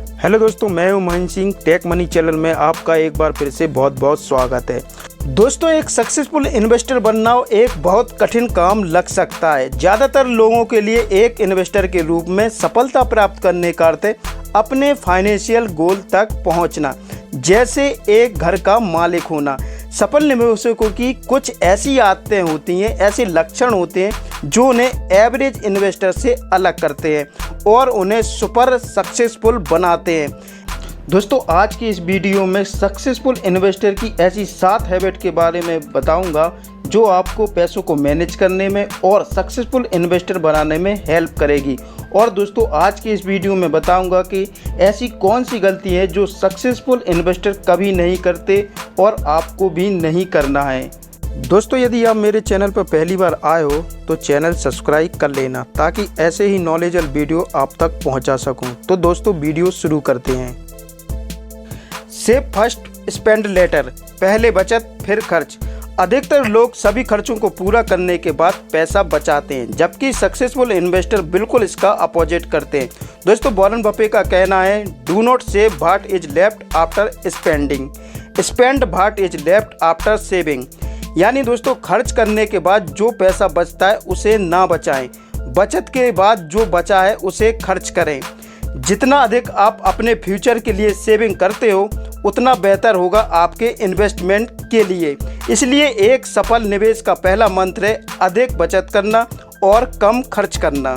Hello दोस्तों, मैं हूं Mahendra Singh. Tech money channel में आपका एक बार फिर से बहुत बहुत स्वागत है। दोस्तों, एक सक्सेसफुल इन्वेस्टर बनना एक बहुत कठिन काम लग सकता है। ज़्यादातर लोगों के लिए एक इन्वेस्टर के रूप में सफलता प्राप्त करने का अर्थ है अपने फाइनेंशियल गोल तक पहुंचना, जैसे एक घर का मालिक होना। सफल निवेशकों की कुछ ऐसी आदतें होती हैं, ऐसे लक्षण होते हैं जो उन्हें एवरेज इन्वेस्टर से अलग करते हैं और उन्हें सुपर सक्सेसफुल बनाते हैं। दोस्तों, आज की इस वीडियो में सक्सेसफुल इन्वेस्टर की ऐसी 7 हैबिट के बारे में बताऊंगा जो आपको पैसों को मैनेज करने में और सक्सेसफुल इन्वेस्टर बनाने में हेल्प करेगी। और दोस्तों, आज की इस वीडियो में बताऊंगा कि ऐसी कौन सी गलती है जो सक्सेसफुल इन्वेस्टर कभी नहीं करते और आपको भी नहीं करना है। दोस्तों, यदि आप मेरे चैनल पर पहली बार आए हो तो चैनल सब्सक्राइब कर लेना ताकि ऐसे ही नॉलेजेबल वीडियो आप तक पहुंचा सकूं। तो दोस्तों, वीडियो शुरू करते हैं। सेव फर्स्ट स्पेंड लेटर, पहले बचत फिर खर्च। अधिकतर लोग सभी खर्चों को पूरा करने के बाद पैसा बचाते हैं, जबकि सक्सेसफुल इन्वेस्टर बिल्कुल इसका अपोजिट करते हैं। दोस्तों, वॉरेन बफेट का कहना है, do not save what is left after spending, spend what is left after saving. यानी दोस्तों, खर्च करने के बाद जो पैसा बचता है उसे ना बचाएं, बचत के बाद जो बचा है उसे खर्च करें। जितना अधिक आप अपने फ्यूचर के लिए सेविंग करते हो उतना बेहतर होगा आपके इन्वेस्टमेंट के लिए। इसलिए एक सफल निवेश का पहला मंत्र है अधिक बचत करना और कम खर्च करना।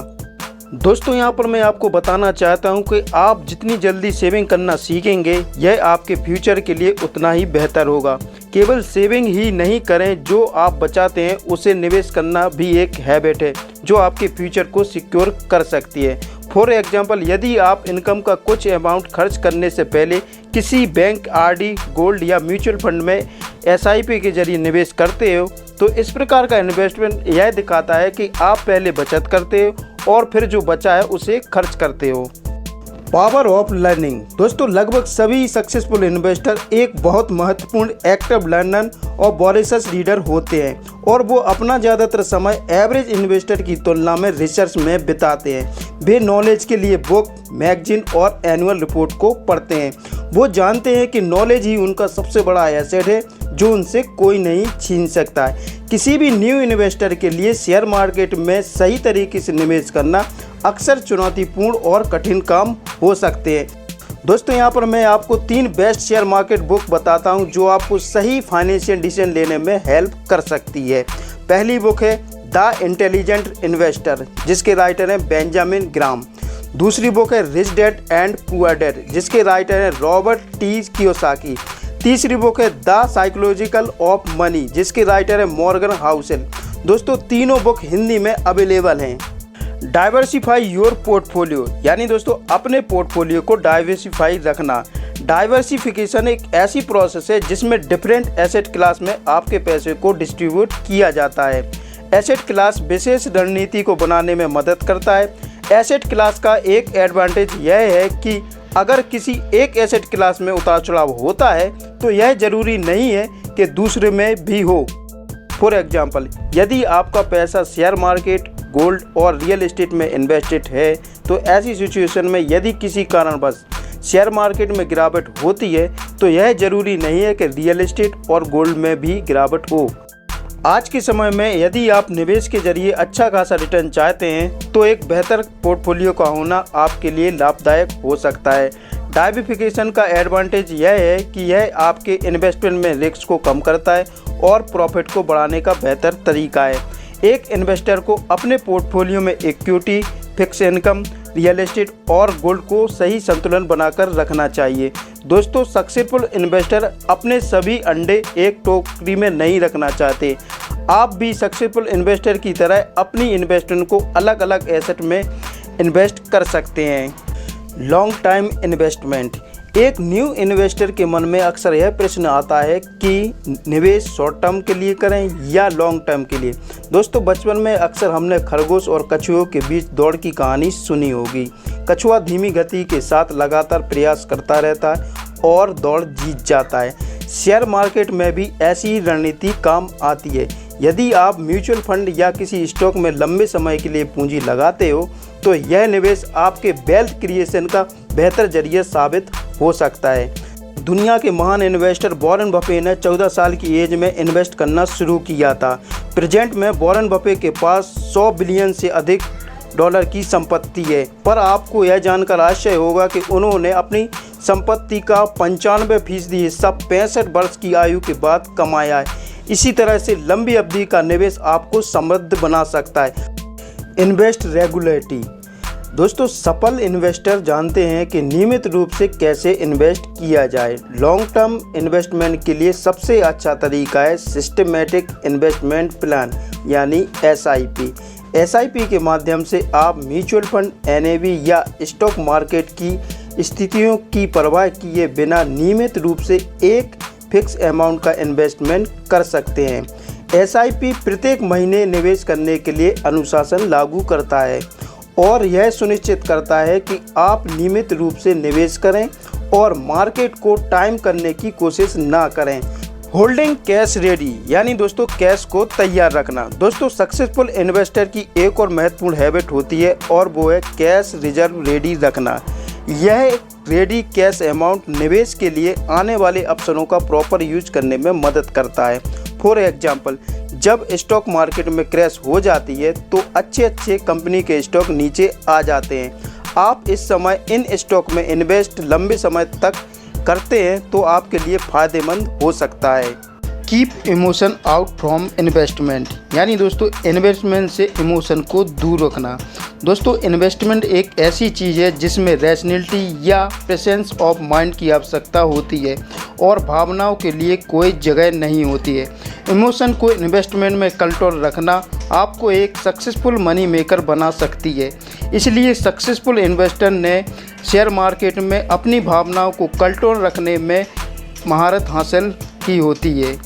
दोस्तों, यहाँ पर मैं आपको बताना चाहता हूँ कि आप जितनी जल्दी सेविंग करना सीखेंगे यह आपके फ्यूचर के लिए उतना ही बेहतर होगा। केवल सेविंग ही नहीं करें, जो आप बचाते हैं उसे निवेश करना भी एक हैबिट है जो आपके फ्यूचर को सिक्योर कर सकती है। फॉर एग्जाम्पल, यदि आप इनकम का कुछ अमाउंट खर्च करने से पहले किसी बैंक, आरडी, गोल्ड या म्यूचुअल फंड में एसआईपी के जरिए निवेश करते हो तो इस प्रकार का इन्वेस्टमेंट यह दिखाता है कि आप पहले बचत करते हो और फिर जो बचा है उसे खर्च करते हो। Power of learning. दोस्तों, लगभग सभी सक्सेसफुल इन्वेस्टर एक बहुत महत्वपूर्ण एक्टिव लर्नर और वॉरेसियस रीडर होते हैं और वो अपना ज़्यादातर समय एवरेज इन्वेस्टर की तुलना में रिसर्च में बिताते हैं। वे नॉलेज के लिए बुक, मैगजीन और एनुअल रिपोर्ट को पढ़ते हैं। वो जानते हैं कि नॉलेज ही उनका सबसे बड़ा एसेट है जो उनसे कोई नहीं छीन सकता है। किसी भी न्यू इन्वेस्टर के लिए शेयर मार्केट में सही तरीके से निवेश करना अक्सर चुनौतीपूर्ण और कठिन काम हो सकते हैं। दोस्तों, यहाँ पर मैं आपको 3 बेस्ट शेयर मार्केट बुक बताता हूँ जो आपको सही फाइनेंशियल डिसीजन लेने में हेल्प कर सकती है। पहली बुक है द इंटेलिजेंट इन्वेस्टर, जिसके राइटर हैं बेंजामिन ग्राम। दूसरी बुक है rich dad and poor dad, जिसके राइटर हैं रॉबर्ट टी कियोसाकी। तीसरी बुक है द साइकोलॉजिकल ऑफ मनी, जिसके राइटर है मॉर्गन हाउसेल। दोस्तों, तीनों बुक हिंदी में अवेलेबल हैं। डाइवर्सिफाई योर पोर्टफोलियो, यानी दोस्तों अपने पोर्टफोलियो को डाइवर्सिफाई रखना। डाइवर्सिफिकेशन एक ऐसी प्रोसेस है जिसमें डिफरेंट एसेट क्लास में आपके पैसे को डिस्ट्रीब्यूट किया जाता है। एसेट क्लास विशेष रणनीति को बनाने में मदद करता है। एसेट क्लास का एक एडवांटेज यह है कि अगर किसी एक एसेट क्लास में उतार चढ़ाव होता है तो यह जरूरी नहीं है कि दूसरे में भी हो। फॉर एग्जाम्पल, यदि आपका पैसा शेयर मार्केट, गोल्ड और रियल एस्टेट में इन्वेस्टेड है तो ऐसी सिचुएशन में यदि किसी कारणवश शेयर मार्केट में गिरावट होती है तो यह जरूरी नहीं है कि रियल एस्टेट और गोल्ड में भी गिरावट हो। आज के समय में यदि आप निवेश के जरिए अच्छा खासा रिटर्न चाहते हैं तो एक बेहतर पोर्टफोलियो का होना आपके लिए लाभदायक हो सकता है। डाइवर्सिफिकेशन का एडवांटेज यह है कि यह आपके इन्वेस्टमेंट में रिस्क को कम करता है और प्रॉफिट को बढ़ाने का बेहतर तरीका है। एक इन्वेस्टर को अपने पोर्टफोलियो में equity, fix income, real estate और गोल्ड को सही संतुलन बनाकर रखना चाहिए। दोस्तों, सक्सेसफुल इन्वेस्टर अपने सभी अंडे एक टोकरी में नहीं रखना चाहते। आप भी सक्सेसफुल इन्वेस्टर की तरह अपनी इन्वेस्टमेंट को अलग अलग एसेट में इन्वेस्ट कर सकते हैं। Long time investment. एक न्यू इन्वेस्टर के मन में अक्सर यह प्रश्न आता है कि निवेश शॉर्ट टर्म के लिए करें या लॉन्ग टर्म के लिए। दोस्तों, बचपन में अक्सर हमने खरगोश और कछुओं के बीच दौड़ की कहानी सुनी होगी। कछुआ धीमी गति के साथ लगातार प्रयास करता रहता है और दौड़ जीत जाता है। शेयर मार्केट में भी ऐसी ही रणनीति काम आती है। यदि आप म्यूचुअल फंड या किसी स्टॉक में लंबे समय के लिए पूंजी लगाते हो तो यह निवेश आपके वेल्थ क्रिएशन का बेहतर जरिया साबित हो सकता है। दुनिया के महान इन्वेस्टर वॉरेन बफेट ने 14 साल की एज में इन्वेस्ट करना शुरू किया था। प्रेजेंट में वॉरेन बफेट के पास 100 बिलियन से अधिक डॉलर की संपत्ति है, पर आपको यह जानकर आश्चर्य होगा कि उन्होंने अपनी संपत्ति का 95% हिस्सा 65 वर्ष की आयु के बाद कमाया है। इसी तरह से लंबी अवधि का निवेश आपको समृद्ध बना सकता है। Invest regularly. दोस्तों, सफल इन्वेस्टर जानते हैं कि नियमित रूप से कैसे इन्वेस्ट किया जाए। लॉन्ग टर्म इन्वेस्टमेंट के लिए सबसे अच्छा तरीका है सिस्टमेटिक इन्वेस्टमेंट प्लान यानी SIP। SIP के माध्यम से आप म्यूचुअल फंड, NAV या स्टॉक मार्केट की स्थितियों की परवाह किए बिना नियमित रूप से एक फिक्स अमाउंट का इन्वेस्टमेंट कर सकते हैं। SIP प्रत्येक महीने निवेश करने के लिए अनुशासन लागू करता है और यह सुनिश्चित करता है कि आप नियमित रूप से निवेश करें और मार्केट को टाइम करने की कोशिश ना करें। होल्डिंग कैश रेडी यानी दोस्तों कैश को तैयार रखना। दोस्तों, सक्सेसफुल इन्वेस्टर की एक और महत्वपूर्ण हैबिट होती है और वो है कैश रिजर्व रेडी रखना। यह रेडी कैश अमाउंट निवेश के लिए आने वाले अवसरों का प्रॉपर यूज करने में मदद करता है। फॉर एग्जाम्पल, जब स्टॉक मार्केट में क्रैश हो जाती है तो अच्छे कंपनी के स्टॉक नीचे आ जाते हैं। आप इस समय इन स्टॉक में इन्वेस्ट लंबे समय तक करते हैं तो आपके लिए फ़ायदेमंद हो सकता है। Keep emotion out from investment यानी दोस्तों इन्वेस्टमेंट से इमोशन को दूर रखना। दोस्तों, इन्वेस्टमेंट एक ऐसी चीज़ है जिसमें रैशनैलिटी या प्रेजेंस ऑफ माइंड की आवश्यकता होती है और भावनाओं के लिए कोई जगह नहीं होती है। इमोशन को इन्वेस्टमेंट में कंट्रोल रखना आपको एक सक्सेसफुल मनी मेकर बना सकती है। इसलिए सक्सेसफुल इन्वेस्टर ने शेयर मार्केट में अपनी भावनाओं को कंट्रोल रखने में महारत हासिल की होती है।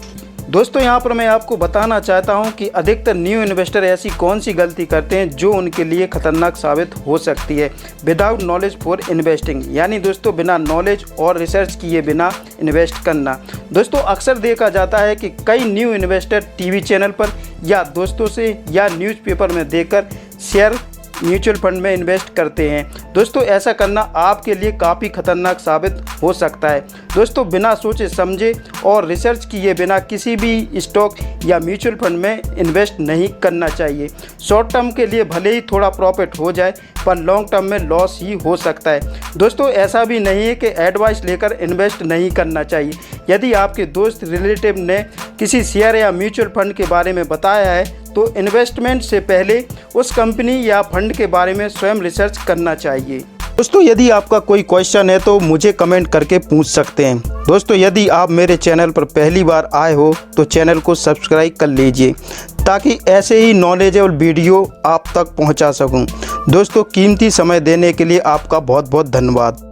दोस्तों, यहाँ पर मैं आपको बताना चाहता हूँ कि अधिकतर न्यू इन्वेस्टर ऐसी कौन सी गलती करते हैं जो उनके लिए खतरनाक साबित हो सकती है। विदाउट नॉलेज फॉर इन्वेस्टिंग यानी दोस्तों बिना नॉलेज और रिसर्च किए बिना इन्वेस्ट करना। दोस्तों, अक्सर देखा जाता है कि कई न्यू इन्वेस्टर टीवी चैनल पर या दोस्तों से या न्यूज़पेपर में देखकर शेयर म्यूचुअल फंड में इन्वेस्ट करते हैं। दोस्तों, ऐसा करना आपके लिए काफ़ी खतरनाक साबित हो सकता है। दोस्तों, बिना सोचे समझे और रिसर्च किए बिना किसी भी स्टॉक या म्यूचुअल फंड में इन्वेस्ट नहीं करना चाहिए। शॉर्ट टर्म के लिए भले ही थोड़ा प्रॉफिट हो जाए पर लॉन्ग टर्म में लॉस ही हो सकता है। दोस्तों, ऐसा भी नहीं है कि एडवाइस लेकर इन्वेस्ट नहीं करना चाहिए। यदि आपके दोस्त रिलेटिव ने किसी शेयर या म्यूचुअल फंड के बारे में बताया है तो इन्वेस्टमेंट से पहले उस कंपनी या फंड के बारे में स्वयं रिसर्च करना चाहिए। दोस्तों, यदि आपका कोई क्वेश्चन है तो मुझे कमेंट करके पूछ सकते हैं। दोस्तों, यदि आप मेरे चैनल पर पहली बार आए हो तो चैनल को सब्सक्राइब कर लीजिए ताकि ऐसे ही नॉलेजेबल वीडियो आप तक पहुंचा सकूं। दोस्तों, कीमती समय देने के लिए आपका बहुत बहुत धन्यवाद।